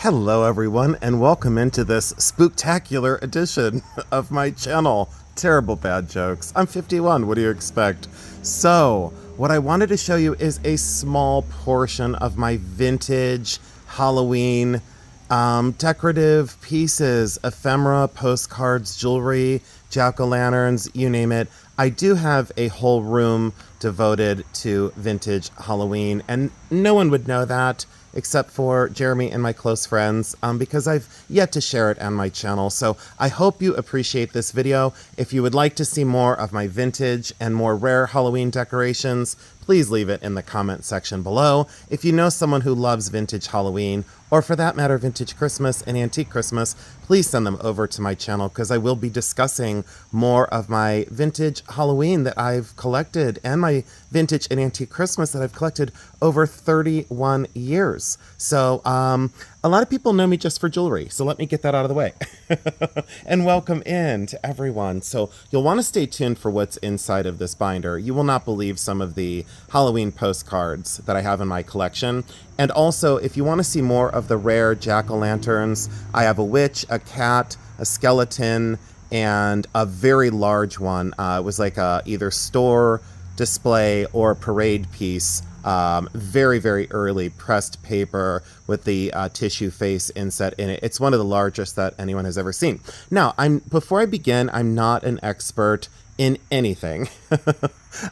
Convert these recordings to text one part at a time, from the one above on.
Hello everyone, and welcome into this spooktacular edition of my channel. Terrible bad jokes. I'm 51, what do you expect? So, what I wanted to show you is a small portion of my vintage Halloween decorative pieces, ephemera, postcards, jewelry, jack-o'-lanterns, you name it. I do have a whole room devoted to vintage Halloween, and no one would know that except for Jeremy and my close friends, because I've yet to share it on my channel. So I hope you appreciate this video. If you would like to see more of my vintage and more rare Halloween decorations, please leave it in the comment section below. If you know someone who loves vintage Halloween, or for that matter, vintage Christmas and antique Christmas, please send them over to my channel because I will be discussing more of my vintage Halloween that I've collected and my vintage and antique Christmas that I've collected over 31 years. So, a lot of people know me just for jewelry, so let me get that out of the way. And welcome in to everyone. So you'll want to stay tuned for what's inside of this binder. You will not believe some of the Halloween postcards that I have in my collection. And also, if you want to see more of the rare jack-o'-lanterns, I have a witch, a cat, a skeleton, and a very large one. It was like a either store display or parade piece. Very, very early pressed paper with the tissue face inset in it. It's one of the largest that anyone has ever seen. Now, before I begin, I'm not an expert in anything.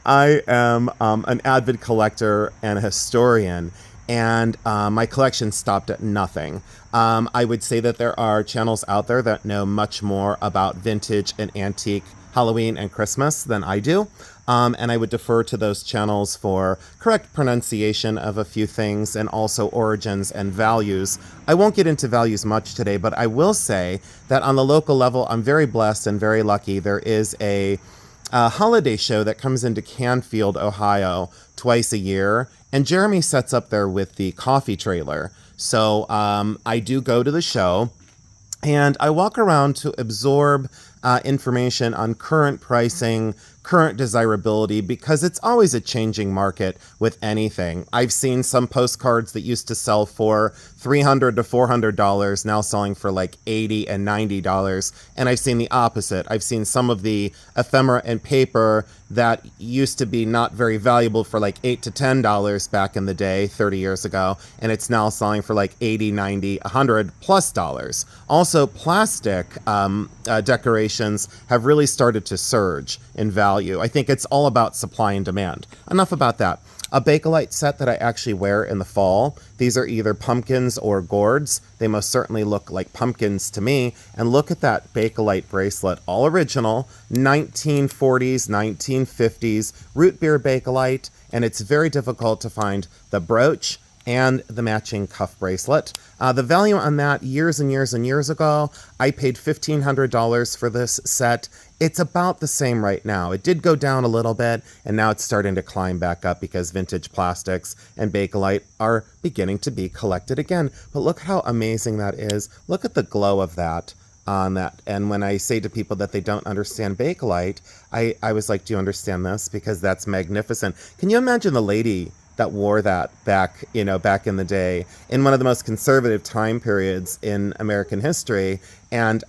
I am an avid collector and a historian, and my collection stopped at nothing. I would say that there are channels out there that know much more about vintage and antique Halloween and Christmas than I do. And I would defer to those channels for correct pronunciation of a few things and also origins and values. I won't get into values much today, but I will say that on the local level, I'm very blessed and very lucky. There is a holiday show that comes into Canfield, Ohio, twice a year, and Jeremy sets up there with the coffee trailer. So I do go to the show, and I walk around to absorb information on current pricing, current desirability, because it's always a changing market with anything. I've seen some postcards that used to sell for $300 to $400 now selling for like $80 and $90, and I've seen the opposite. I've seen some of the ephemera and paper that used to be not very valuable for like $8 to $10 back in the day, 30 years ago, and it's now selling for like $80, $90, $100 plus dollars. Also, plastic decorations have really started to surge in value. I think it's all about supply and demand. Enough about that. A Bakelite set that I actually wear in the fall. These are either pumpkins or gourds. They most certainly look like pumpkins to me. And look at that Bakelite bracelet, all original, 1940s, 1950s, root beer Bakelite, and it's very difficult to find the brooch and the matching cuff bracelet. The value on that, years and years and years ago, I paid $1,500 for this set. It's about the same right now. It did go down a little bit, and now it's starting to climb back up because vintage plastics and Bakelite are beginning to be collected again. But look how amazing that is. Look at the glow of that on that. And when I say to people that they don't understand Bakelite, I was like, do you understand this? Because that's magnificent. Can you imagine the lady that wore that back in the day in one of the most conservative time periods in American history? And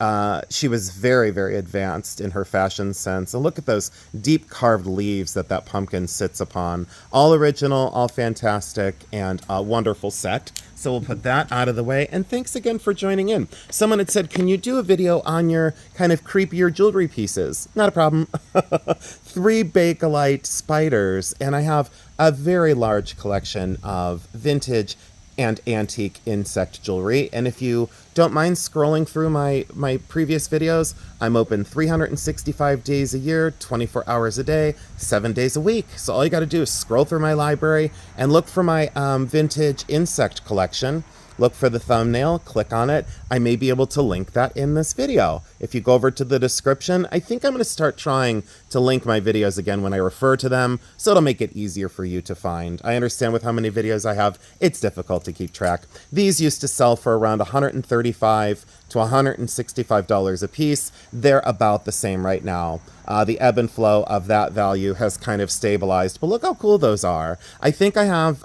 she was very, very advanced in her fashion sense. And look at those deep carved leaves that pumpkin sits upon. All original, all fantastic, and a wonderful set. So we'll put that out of the way. And thanks again for joining in. Someone had said, can you do a video on your kind of creepier jewelry pieces? Not a problem. 3 Bakelite spiders. And I have a very large collection of vintage and antique insect jewelry. And if you don't mind scrolling through my previous videos, I'm open 365 days a year, 24 hours a day, 7 days a week. So all you got to do is scroll through my library and look for my vintage insect collection. Look for the thumbnail, click on it. I may be able to link that in this video. If you go over to the description, I think I'm going to start trying to link my videos again when I refer to them, so it'll make it easier for you to find. I understand with how many videos I have, it's difficult to keep track. These used to sell for around $135 to $165 a piece. They're about the same right now. The ebb and flow of that value has kind of stabilized, but look how cool those are. I think I have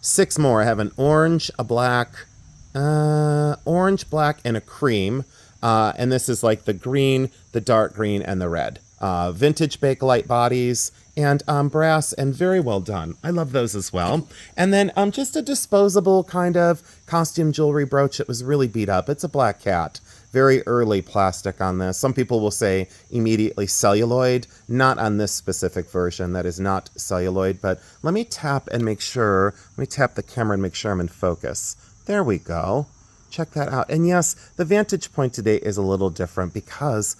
6 more. I have an orange, a black, orange, black, and a cream. And this is like the green, the dark green, and the red. Vintage Bakelite bodies and brass, and very well done. I love those as well. And then just a disposable kind of costume jewelry brooch that was really beat up. It's a black cat. Very early plastic on this. Some people will say immediately celluloid. Not on this specific version. That is not celluloid. But let me tap and make sure. Let me tap the camera and make sure I'm in focus. There we go. Check that out. And yes, the vantage point today is a little different because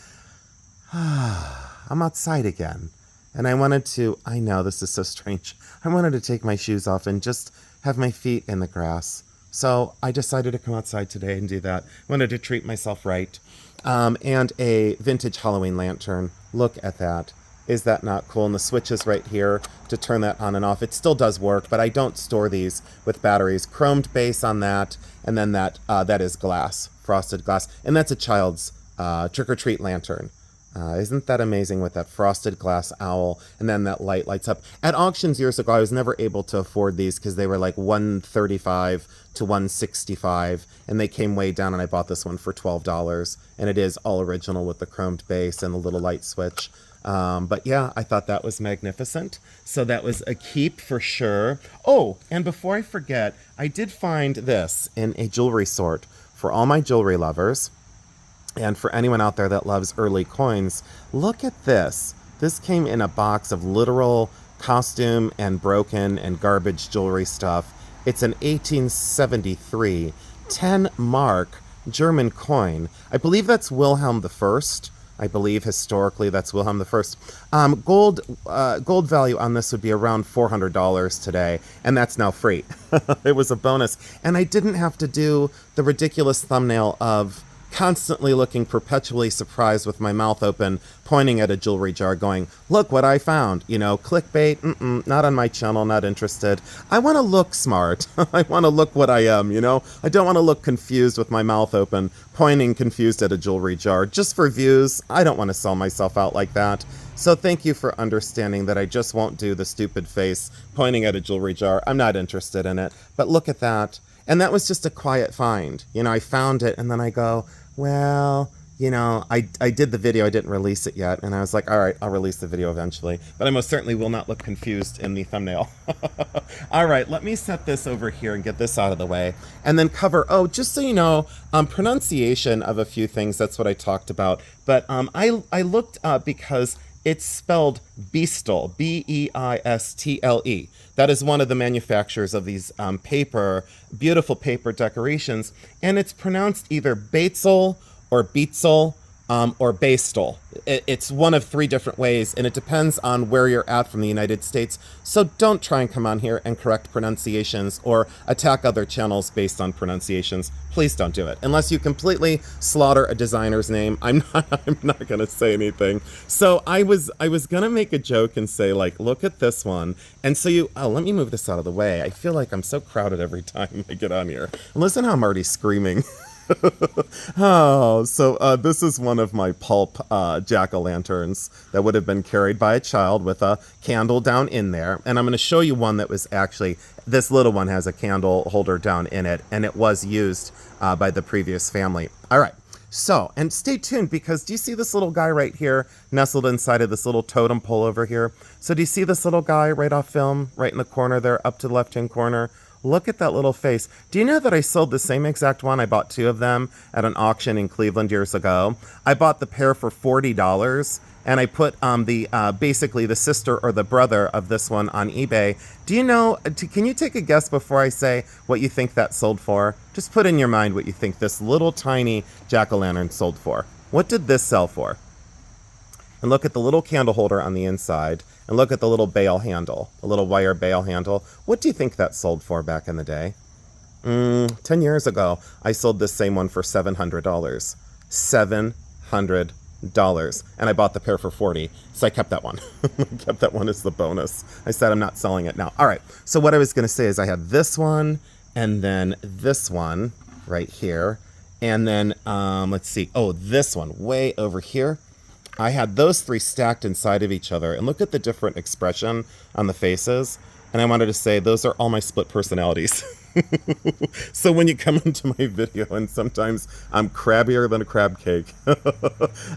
I'm outside again. And I wanted to, I know this is so strange, I wanted to take my shoes off and just have my feet in the grass. So I decided to come outside today and do that. Wanted to treat myself right. And a vintage Halloween lantern. Look at that. Is that not cool? And the switch is right here to turn that on and off. It still does work, but I don't store these with batteries. Chromed base on that, and then that is glass, frosted glass. And that's a child's trick-or-treat lantern. Isn't that amazing with that frosted glass owl, and then that light lights up? At auctions years ago, I was never able to afford these because they were like $135 to $165, and they came way down, and I bought this one for $12, and it is all original with the chromed base and the little light switch. But yeah, I thought that was magnificent. So that was a keep for sure. Oh, and before I forget, I did find this in a jewelry sort for all my jewelry lovers. And for anyone out there that loves early coins, look at this. This came in a box of literal costume and broken and garbage jewelry stuff. It's an 1873 10 mark German coin. I believe that's Wilhelm I. I believe historically that's Wilhelm I. Gold value on this would be around $400 today, and that's now free. It was a bonus. And I didn't have to do the ridiculous thumbnail of constantly looking perpetually surprised with my mouth open, pointing at a jewelry jar going, look what I found. You know, clickbait, not on my channel, not interested. I want to look smart. I want to look what I am, you know? I don't want to look confused with my mouth open, pointing confused at a jewelry jar. Just for views, I don't want to sell myself out like that. So thank you for understanding that I just won't do the stupid face pointing at a jewelry jar. I'm not interested in it. But look at that. And that was just a quiet find. You know, I found it and then I go, well, you know, I did the video, I didn't release it yet, and I was like, all right, I'll release the video eventually, but I most certainly will not look confused in the thumbnail. All right, let me set this over here and get this out of the way, and then cover, oh, just so you know, pronunciation of a few things, that's what I talked about, but I looked up because it's spelled Beistle, B-E-I-S-T-L-E. That is one of the manufacturers of these beautiful paper decorations, and it's pronounced either Baitzel or Beitzel or Bastel. It's one of three different ways, and it depends on where you're at from the United States. So don't try and come on here and correct pronunciations or attack other channels based on pronunciations. Please don't do it. Unless you completely slaughter a designer's name, I'm not going to say anything. So I was going to make a joke and say, like, look at this one. And so let me move this out of the way. I feel like I'm so crowded every time I get on here. And listen how I'm already screaming. This is one of my Pulp jack-o'-lanterns that would have been carried by a child with a candle down in there. And I'm going to show you one that was actually, this little one has a candle holder down in it, and it was used by the previous family. All right. So, and stay tuned, because do you see this little guy right here nestled inside of this little totem pole over here? So do you see this little guy right off film, right in the corner there, up to the left-hand corner? Look at that little face. Do you know that I sold the same exact one? I bought two of them at an auction in Cleveland years ago. I bought the pair for $40, and I put basically the sister or the brother of this one on eBay. Do you know, can you take a guess before I say what you think that sold for? Just put in your mind what you think this little tiny jack-o'-lantern sold for. What did this sell for? And look at the little candle holder on the inside. And look at the little bail handle, a little wire bail handle. What do you think that sold for back in the day? 10 years ago, I sold this same one for $700. $700. And I bought the pair for $40, so I kept that one. I kept that one as the bonus. I said I'm not selling it now. All right, so what I was going to say is I had this one, and then this one right here. And then, let's see, this one way over here. I had those three stacked inside of each other, and look at the different expression on the faces. And I wanted to say those are all my split personalities. So when you come into my video, and sometimes I'm crabbier than a crab cake,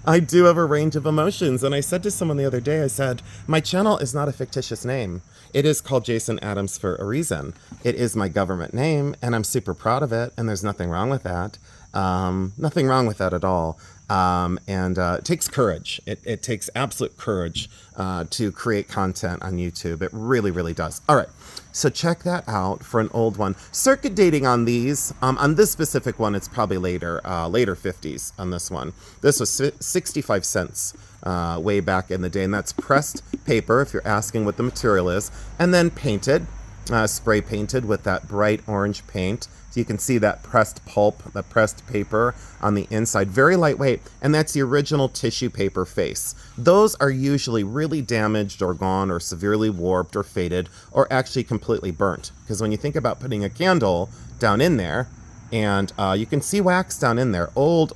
I do have a range of emotions. And I said to someone the other day, I said, my channel is not a fictitious name. It is called Jason Adams for a reason. It is my government name, and I'm super proud of it, and there's nothing wrong with that. Nothing wrong with that at all. And it takes courage. It takes absolute courage to create content on YouTube. It really, really does. All right. So check that out for an old one. Circuit dating on these, on this specific one, it's probably later 50s on this one. This was 65 cents way back in the day, and that's pressed paper, if you're asking what the material is, and then painted, spray painted with that bright orange paint. So you can see that pressed pulp, the pressed paper on the inside, very lightweight, and that's the original tissue paper face. Those are usually really damaged or gone or severely warped or faded or actually completely burnt. Because when you think about putting a candle down in there, and you can see wax down in there, old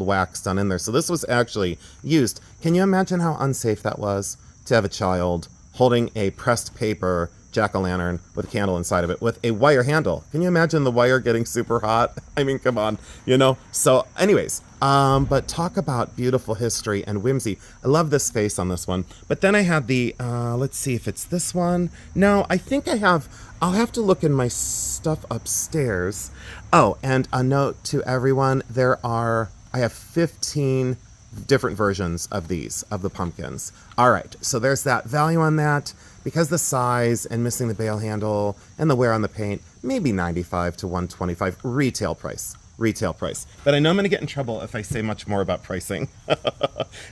wax down in there. So this was actually used. Can you imagine how unsafe that was to have a child holding a pressed paper jack-o'-lantern with a candle inside of it with a wire handle? Can you imagine the wire getting super hot? I mean, come on, you know? So anyways, but talk about beautiful history and whimsy. I love this face on this one. But then I had the, let's see if it's this one. No, I think I'll have to look in my stuff upstairs. Oh, and a note to everyone, I have 15 different versions of these, of the pumpkins. All right, so there's that value on that. Because the size and missing the bail handle and the wear on the paint, maybe $95 to $125 retail price. But I know I'm going to get in trouble if I say much more about pricing.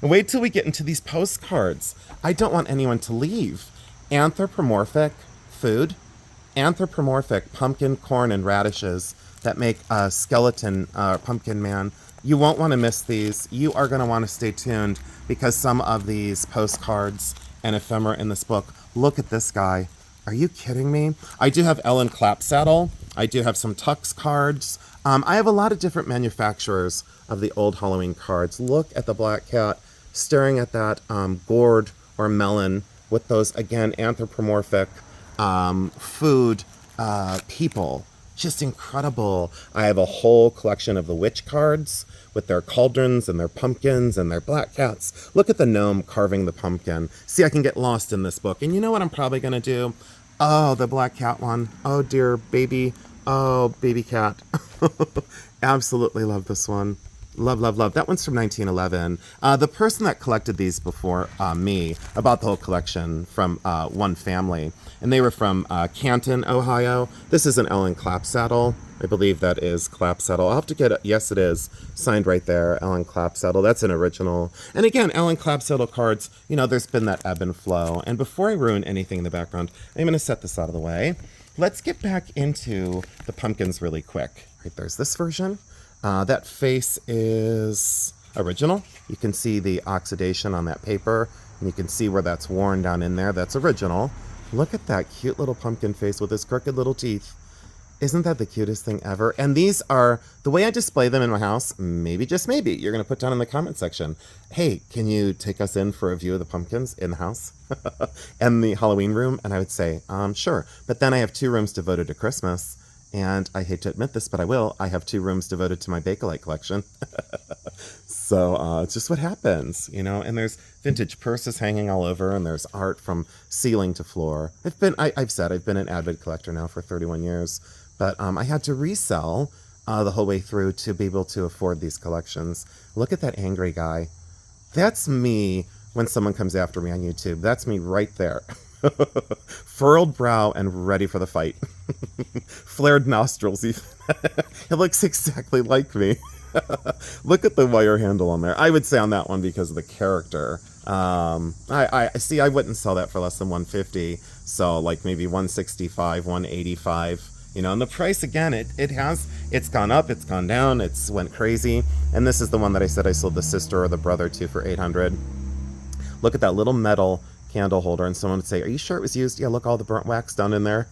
Wait till we get into these postcards. I don't want anyone to leave. Anthropomorphic food, anthropomorphic pumpkin, corn, and radishes that make a skeleton pumpkin man. You won't want to miss these. You are going to want to stay tuned because some of these postcards and ephemera in this book. Look at this guy. Are you kidding me? I do have Ellen Clapsaddle. I do have some Tux cards. I have a lot of different manufacturers of the old Halloween cards. Look at the black cat staring at that gourd or melon with those, again, anthropomorphic food people. Just incredible. I have a whole collection of the witch cards with their cauldrons and their pumpkins and their black cats. Look at the gnome carving the pumpkin. See, I can get lost in this book. And you know what I'm probably going to do? Oh, the black cat one. Oh, dear baby. Oh, baby cat. Absolutely love this one. Love. That one's from 1911. The person that collected these before me, about the whole collection from one family, and they were from Canton, Ohio. This is an Ellen Clapsaddle. I believe that is Clapsaddle. I'll have to get it. Yes, it is. Signed right there, Ellen Clapsaddle. That's an original. And again, Ellen Clapsaddle cards, you know, there's been that ebb and flow. And before I ruin anything in the background, I'm going to set this out of the way. Let's get back into the pumpkins really quick. Right, there's this version. That face is original. You can see the oxidation on that paper, and you can see where that's worn down in there. That's original. Look at that cute little pumpkin face with his crooked little teeth. Isn't that the cutest thing ever? And these are, the way I display them in my house, maybe, just maybe, you're going to put down in the comment section, hey, can you take us in for a view of the pumpkins in the house and the Halloween room? And I would say, sure. But then I have 2 rooms devoted to Christmas. And I hate to admit this, but I will. I have 2 rooms devoted to my Bakelite collection. So it's just what happens, you know. And there's vintage purses hanging all over, and there's art from ceiling to floor. I've been an avid collector now for 31 years, but I had to resell the whole way through to be able to afford these collections. Look at that angry guy. That's me when someone comes after me on YouTube. That's me right there. Furrowed brow and ready for the fight. Flared nostrils even. It looks exactly like me. Look at the wire handle on there. I would say on that one because of the character. I see I wouldn't sell that for less than $150. So like maybe $165, $185. You know, and the price again, it's gone up, it's gone down, it's went crazy. And this is the one that I said I sold the sister or the brother to for $800. Look at that little metal candle holder, and someone would say, are you sure it was used? Yeah, look, all the burnt wax down in there.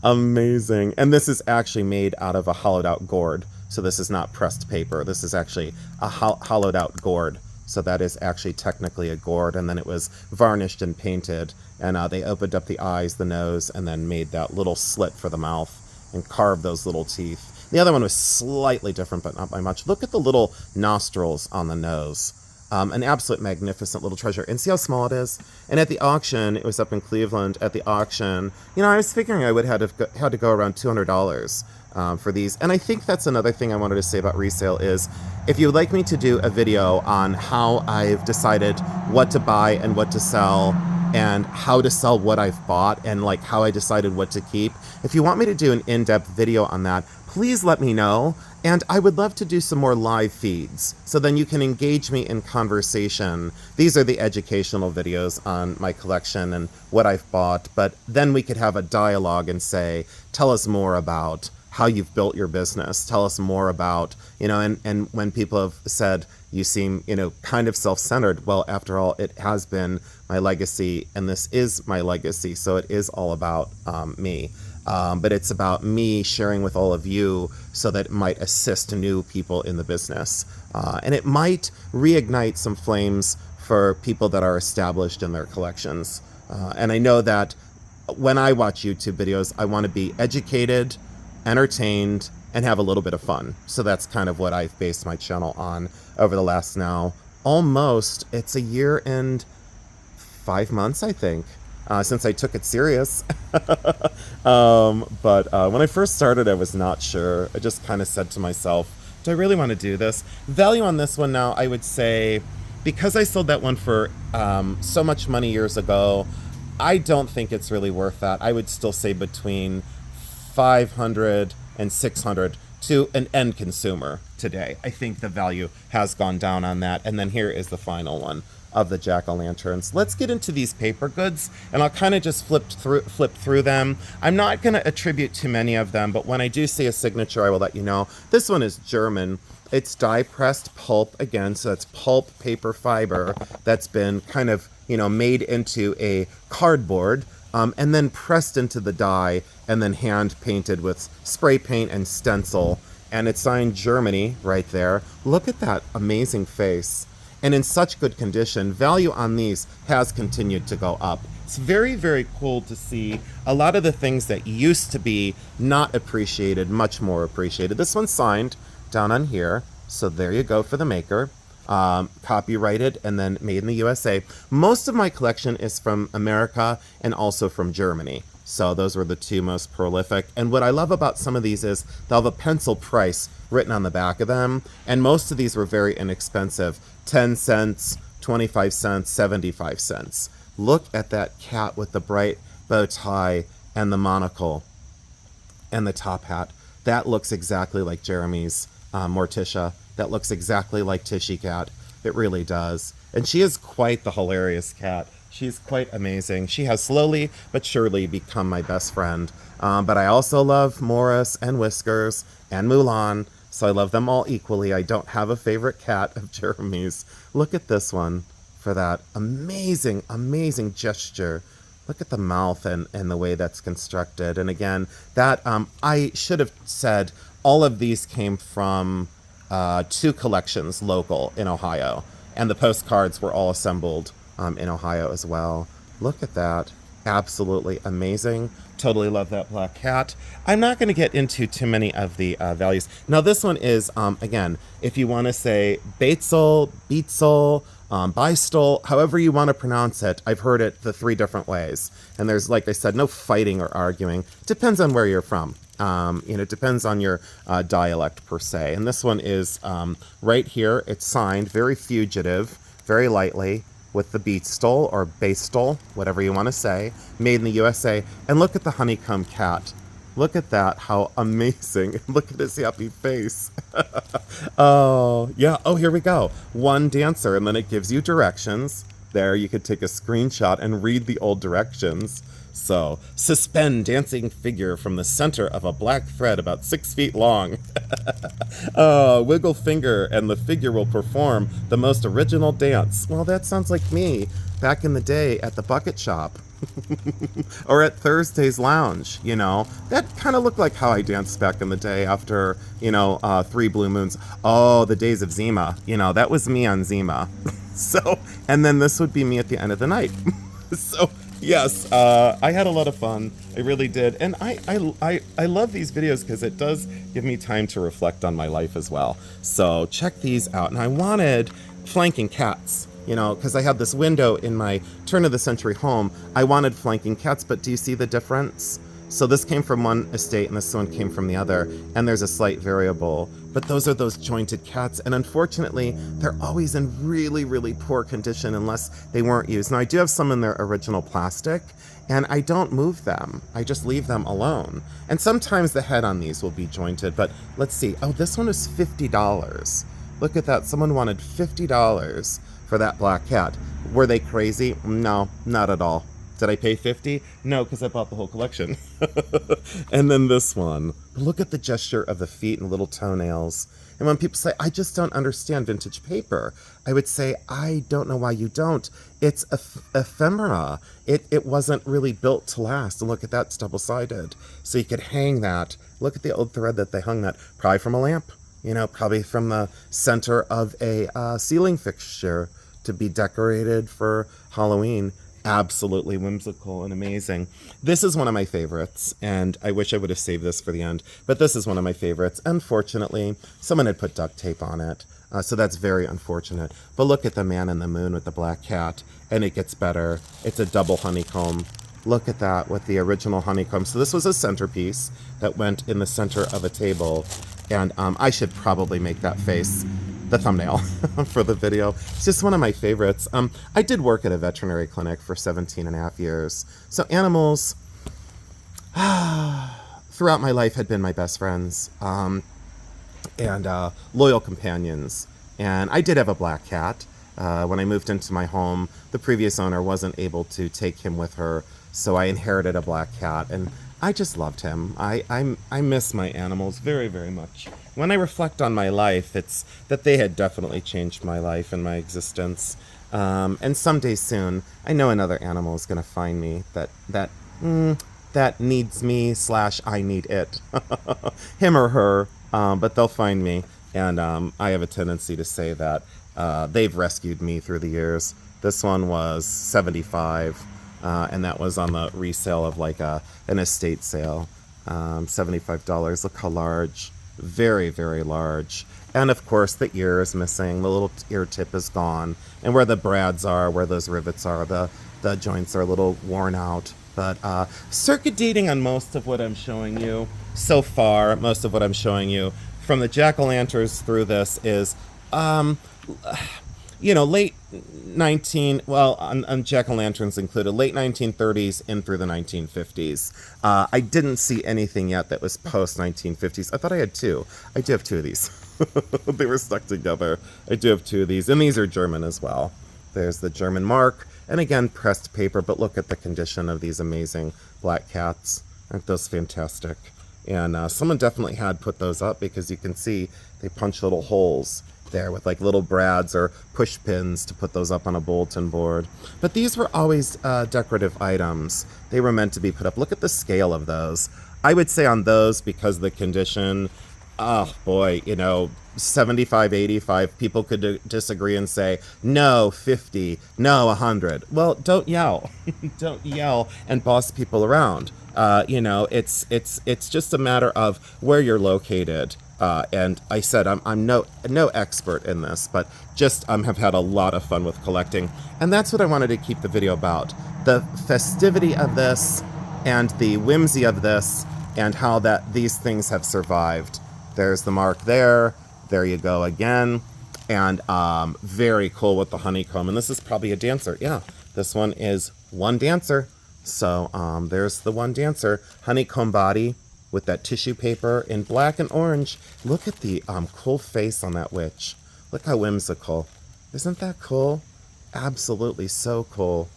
Amazing. And this is actually made out of a hollowed out gourd. So this is not pressed paper. This is actually a hollowed out gourd. So that is actually technically a gourd, and then it was varnished and painted, and they opened up the eyes, the nose, and then made that little slit for the mouth. and carve those little teeth. The other one was slightly different, but not by much. Look at the little nostrils on the nose. An absolute magnificent little treasure. And see how small it is? And at the auction, it was up in Cleveland, at the auction, I was figuring I would have had to go around $200 for these. And I think that's another thing I wanted to say about resale is, if you would like me to do a video on how I've decided what to buy and what to sell, and how to sell what I've bought, and like how I decided what to keep, if you want me to do an in-depth video on that, please let me know. And I would love to do some more live feeds, so then you can engage me in conversation. These are the educational videos on my collection and what I've bought, but then we could have a dialogue and say, tell us more about how you've built your business. Tell us more about, and when people have said, you seem, kind of self-centered, well, after all, it has been my legacy, and this is my legacy, so it is all about me. But it's about me sharing with all of you so that it might assist new people in the business. And it might reignite some flames for people that are established in their collections. And I know that when I watch YouTube videos, I want to be educated, entertained, and have a little bit of fun. So that's kind of what I've based my channel on over the last it's a year and 5 months, I think. Since I took it serious. But when I first started, I was not sure. I just kind of said to myself, do I really want to do this? Value on this one now, I would say, because I sold that one for so much money years ago, I don't think it's really worth that. I would still say between $500 and $600 to an end consumer today. I think the value has gone down on that. And then here is the final one of the jack-o'-lanterns. Let's get into these paper goods, and I'll kind of just flip through them. I'm not going to attribute too many of them, but when I do see a signature, I will let you know. This one is German. It's die-pressed pulp again, so that's pulp paper fiber that's been kind of, made into a cardboard, and then pressed into the die, and then hand-painted with spray paint and stencil. And it's signed Germany right there. Look at that amazing face. And in such good condition. Value on these has continued to go up. It's very, very cool to see a lot of the things that used to be not appreciated, much more appreciated. This one's signed down on here, so there you go for the maker. Copyrighted and then made in the USA. Most of my collection is from America and also from Germany. So those were the two most prolific. And what I love about some of these is they'll have a pencil price written on the back of them. And most of these were very inexpensive. 10 cents, 25 cents, 75 cents. Look at that cat with the bright bow tie and the monocle and the top hat. That looks exactly like Jeremy's Morticia. That looks exactly like Tishy Cat. It really does. And she is quite the hilarious cat. She's quite amazing. She has slowly but surely become my best friend. But I also love Morris and Whiskers and Mulan, so I love them all equally. I don't have a favorite cat of Jeremy's. Look at this one for that amazing, amazing gesture. Look at the mouth and the way that's constructed. And again, that I should have said all of these came from two collections local in Ohio. And the postcards were all assembled in Ohio as well. Look at that. Absolutely amazing. Totally love that black cat. I'm not going to get into too many of the values. Now this one is, again, if you want to say Baetzel, Beetzel, Beistol, however you want to pronounce it, I've heard it the three different ways. And there's, like I said, no fighting or arguing. Depends on where you're from. It depends on your dialect per se. And this one is right here. It's signed, very fugitive, very lightly, with the Beetstol or Baistol, whatever you want to say, made in the USA. And look at the honeycomb cat. Look at that, how amazing. Look at his happy face. Oh, yeah. Oh, here we go. One dancer, and then it gives you directions. There, you could take a screenshot and read the old directions. So, suspend dancing figure from the center of a black thread about 6 feet long. Wiggle finger and the figure will perform the most original dance. Well, that sounds like me back in the day at the bucket shop. Or at Thursday's Lounge, That kind of looked like how I danced back in the day after, 3 blue moons. Oh, the days of Zima. That was me on Zima. So, and then this would be me at the end of the night. So Yes, I had a lot of fun. I really did, and I love these videos because it does give me time to reflect on my life as well. So check these out. And I wanted flanking cats, you know, because I had this window in my turn of the century home. I wanted flanking cats, but do you see the difference? So this came from one estate and this one came from the other, and there's a slight variable. But those are those jointed cats, and unfortunately, they're always in really, really poor condition unless they weren't used. Now, I do have some in their original plastic, and I don't move them. I just leave them alone. And sometimes the head on these will be jointed, but let's see. Oh, this one is $50. Look at that. Someone wanted $50 for that black cat. Were they crazy? No, not at all. Did I pay 50? No, because I bought the whole collection. And then this one. Look at the gesture of the feet and little toenails. And when people say, I just don't understand vintage paper, I would say, I don't know why you don't. It's ephemera. It wasn't really built to last. And look at that, it's double-sided. So you could hang that. Look at the old thread that they hung that. Probably from a lamp. You know, probably from the center of a ceiling fixture to be decorated for Halloween. Absolutely whimsical and amazing. This is one of my favorites, and I wish I would have saved this for the end, but this is one of my favorites. Unfortunately, someone had put duct tape on it, so that's very unfortunate. But look at the man in the moon with the black cat, and it gets better. It's a double honeycomb. Look at that with the original honeycomb. So this was a centerpiece that went in the center of a table, and I should probably make that face the thumbnail for the video. It's just one of my favorites. I did work at a veterinary clinic for 17 and a half years. So animals throughout my life had been my best friends and loyal companions. And I did have a black cat. When I moved into my home, the previous owner wasn't able to take him with her, so I inherited a black cat, and I just loved him. I miss my animals very, very much. When I reflect on my life, it's that they had definitely changed my life and my existence. And someday soon, I know another animal is going to find me that needs me / I need it. Him or her, but they'll find me. And I have a tendency to say that they've rescued me through the years. This one was $75, and that was on the resale of like an estate sale. $75. Look how large. Very, very large. And of course the ear is missing. The little ear tip is gone. And where the brads are, where those rivets are, the joints are a little worn out. But circuit dating on most of what I'm showing you so far, most of what I'm showing you from the jack-o'-lanterns through this is late 19, well, on jack-o'-lanterns included, late 1930s and through the 1950s. I didn't see anything yet that was post-1950s. I thought I had two. I do have two of these. They were stuck together. I do have two of these, and these are German as well. There's the German mark, and again, pressed paper, but look at the condition of these amazing black cats. Aren't those fantastic? And someone definitely had put those up because you can see they punch little holes there with like little brads or push pins to put those up on a bulletin board. But these were always decorative items. They were meant to be put up. Look at the scale of those. I would say on those, because the condition, oh boy, 75, 85, people could disagree and say, no, 50, no, 100. Well, don't yell. Don't yell and boss people around. It's just a matter of where you're located. And I said I'm no expert in this, but just have had a lot of fun with collecting. And that's what I wanted to keep the video about. The festivity of this and the whimsy of this and how that these things have survived. There's the mark there. There you go again. And very cool with the honeycomb. And this is probably a dancer. Yeah, this one is one dancer. So there's the one dancer. Honeycomb body with that tissue paper in black and orange. Look at the cool face on that witch. Look how whimsical. Isn't that cool? Absolutely so cool.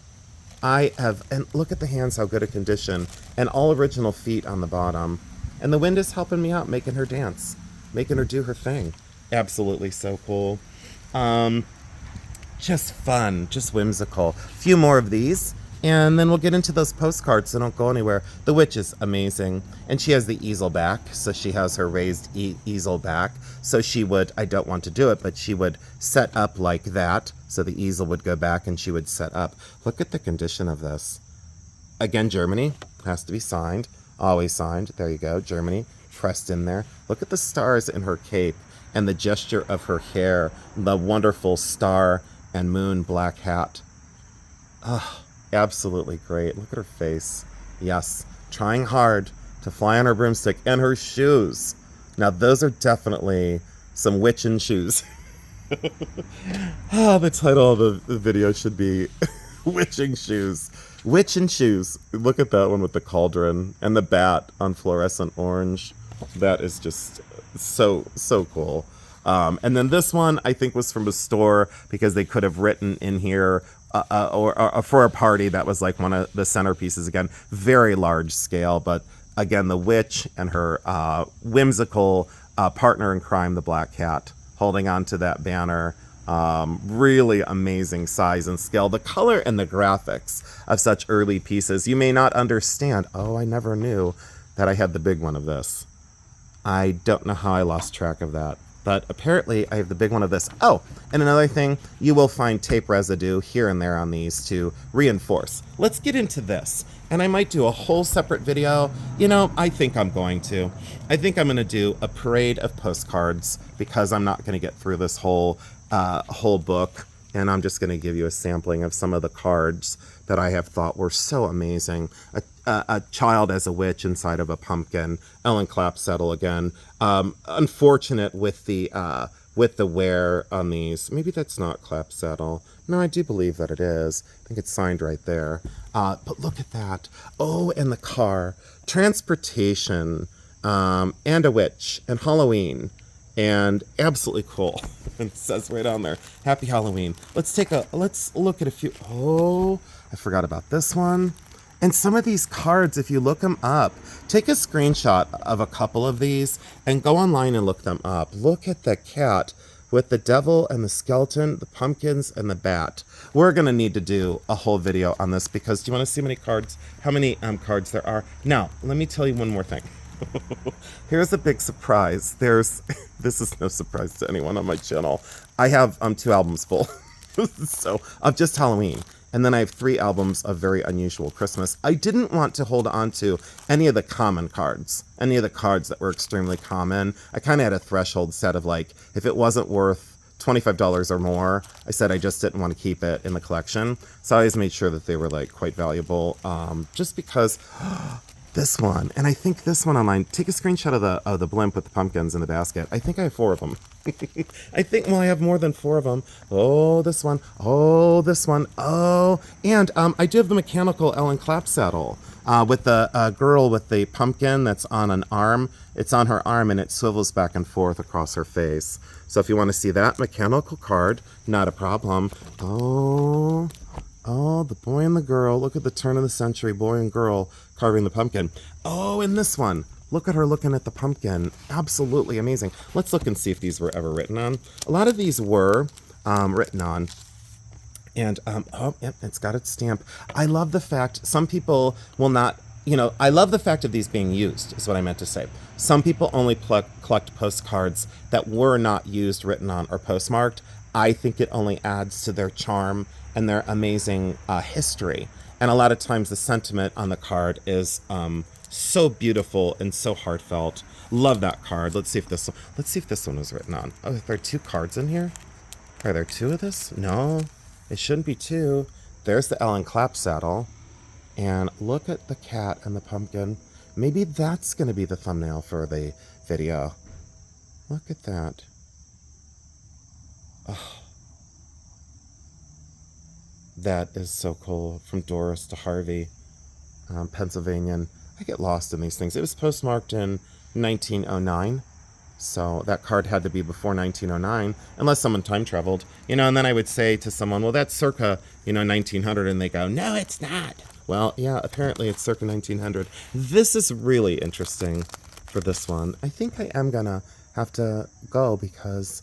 And look at the hands, how good a condition. And all original feet on the bottom. And the wind is helping me out, making her dance. Making her do her thing. Absolutely so cool. Just fun, just whimsical. A few more of these. And then we'll get into those postcards, so don't go anywhere. The witch is amazing. And she has the easel back, so she has her raised easel back. So she would, I don't want to do it, but she would set up like that. So the easel would go back and she would set up. Look at the condition of this. Again, Germany has to be signed. Always signed. There you go, Germany. Pressed in there. Look at the stars in her cape and the gesture of her hair. The wonderful star and moon black hat. Oh, absolutely great. Look at her face. Yes, trying hard to fly on her broomstick and her shoes. Now, those are definitely some witchin' shoes. The title of the video should be Witching Shoes. Witchin' Shoes. Look at that one with the cauldron and the bat on fluorescent orange. That is just so cool. And then this one, I think, was from a store because they could have written in here or for a party. That was like one of the centerpieces. Again, very large scale, but again, the witch and her whimsical partner in crime, the black cat, holding on to that banner. Really amazing size and scale. The color and the graphics of such early pieces. You may not understand. Oh, I never knew that I had the big one of this. I don't know how I lost track of that. But apparently I have the big one of this. Oh, and another thing, you will find tape residue here and there on these to reinforce. Let's get into this. And I might do a whole separate video. You know, I think I'm going to. I think I'm going to do a parade of postcards because I'm not going to get through this whole book. And I'm just going to give you a sampling of some of the cards that I have thought were so amazing. A child as a witch inside of a pumpkin. Ellen Clapsaddle again. Unfortunate with the wear on these. Maybe that's not Clapsaddle. No, I do believe that it is. I think it's signed right there. But look at that. Oh, and the car. Transportation. And a witch. And Halloween. And absolutely cool. It says right on there, Happy Halloween. Let's look at a few. Oh, I forgot about this one. And some of these cards, if you look them up, take a screenshot of a couple of these and go online and look them up. Look at the cat with the devil and the skeleton, the pumpkins, and the bat. We're going to need to do a whole video on this because do you want to see how many cards there are? Now, let me tell you one more thing. Here's a big surprise. This is no surprise to anyone on my channel. I have 2 albums full so of just Halloween. And then I have 3 albums of very unusual Christmas. I didn't want to hold on to any of the common cards, any of the cards that were extremely common. I kind of had a threshold set of like, if it wasn't worth $25 or more, I said I just didn't want to keep it in the collection. So I always made sure that they were like quite valuable, just because this one, and I think this one online, take a screenshot of the blimp with the pumpkins in the basket. I think I have 4 of them. I have more than 4 of them. Oh, this one. Oh, this one. Oh, and I do have the mechanical Ellen Clapsaddle with the girl with the pumpkin that's on an arm. It's on her arm and it swivels back and forth across her face. So if you want to see that mechanical card, not a problem. Oh, the boy and the girl. Look at the turn of the century boy and girl carving the pumpkin. Oh, and this one. Look at her looking at the pumpkin. Absolutely amazing. Let's look and see if these were ever written on. A lot of these were written on. And, yep, it's got its stamp. I love the fact some people will not, I love the fact of these being used, is what I meant to say. Some people only collect postcards that were not used, written on, or postmarked. I think it only adds to their charm and their amazing history. And a lot of times the sentiment on the card is so beautiful and so heartfelt. Love that card. Let's see if this one was written on. Oh, are there 2 cards in here? Are there 2 of this? No, it shouldn't be 2. There's the Ellen Clapsaddle. And look at the cat and the pumpkin. Maybe that's going to be the thumbnail for the video. Look at that. Oh. That is so cool. From Doris to Harvey, Pennsylvanian. I get lost in these things. It was postmarked in 1909. So that card had to be before 1909, unless someone time traveled. And then I would say to someone, well, that's circa, 1900. And they go, no, it's not. Well, yeah, apparently it's circa 1900. This is really interesting for this one. I think I am going to have to go because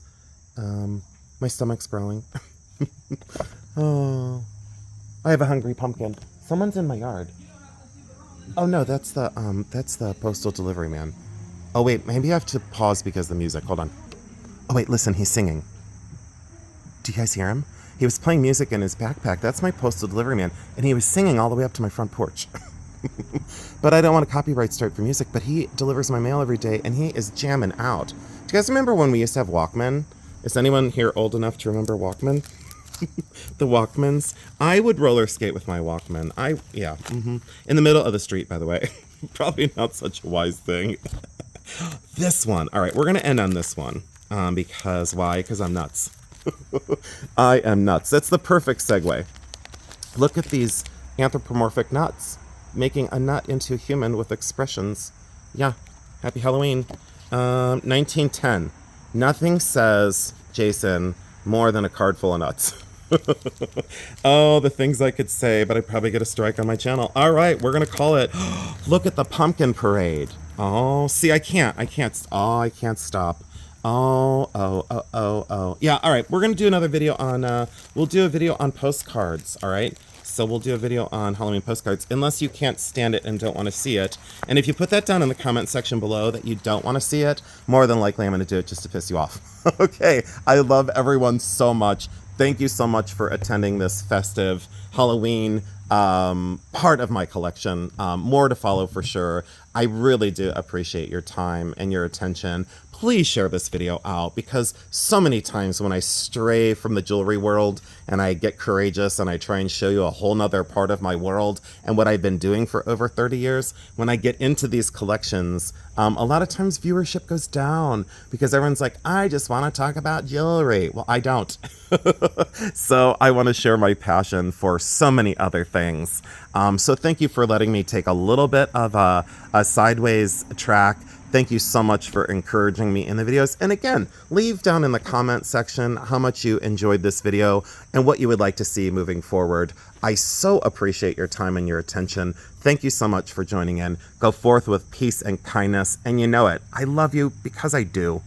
my stomach's growling. Oh, I have a hungry pumpkin. Someone's in my yard. Oh no, that's the postal delivery man. Oh wait, maybe I have to pause because of the music. Hold on. Oh wait, listen, he's singing. Do you guys hear him? he was playing music in his backpack. That's my postal delivery man. And he was singing all the way up to my front porch. But I don't want a copyright strike for music, but he delivers my mail every day, and he is jamming out. Do you guys remember when we used to have Walkman? Is anyone here old enough to remember Walkman? The Walkmans. I would roller skate with my Walkman. In the middle of the street, by the way. Probably not such a wise thing. This one. All right, we're going to end on this one. Because why? Because I'm nuts. I am nuts. That's the perfect segue. Look at these anthropomorphic nuts. Making a nut into a human with expressions. Yeah. Happy Halloween. 1910. Nothing says, Jason, more than a card full of nuts. Oh, the things I could say, but I'd probably get a strike on my channel. All right, we're going to call it. Look at the pumpkin parade. Oh, see, I can't stop. Oh. Yeah, all right, we're going to do another video on, we'll do a video on postcards, all right? So we'll do a video on Halloween postcards, unless you can't stand it and don't want to see it. And if you put that down in the comment section below that you don't want to see it, more than likely I'm going to do it just to piss you off. Okay, I love everyone so much. Thank you so much for attending this festive Halloween part of my collection. More to follow for sure. I really do appreciate your time and your attention. Please share this video out, because so many times when I stray from the jewelry world and I get courageous and I try and show you a whole nother part of my world and what I've been doing for over 30 years, when I get into these collections, a lot of times viewership goes down because everyone's like, I just want to talk about jewelry. Well, I don't. So I want to share my passion for so many other things. So thank you for letting me take a little bit of a sideways track. Thank you so much for encouraging me in the videos. And again, leave down in the comment section how much you enjoyed this video and what you would like to see moving forward. I so appreciate your time and your attention. Thank you so much for joining in. Go forth with peace and kindness. And you know it. I love you because I do.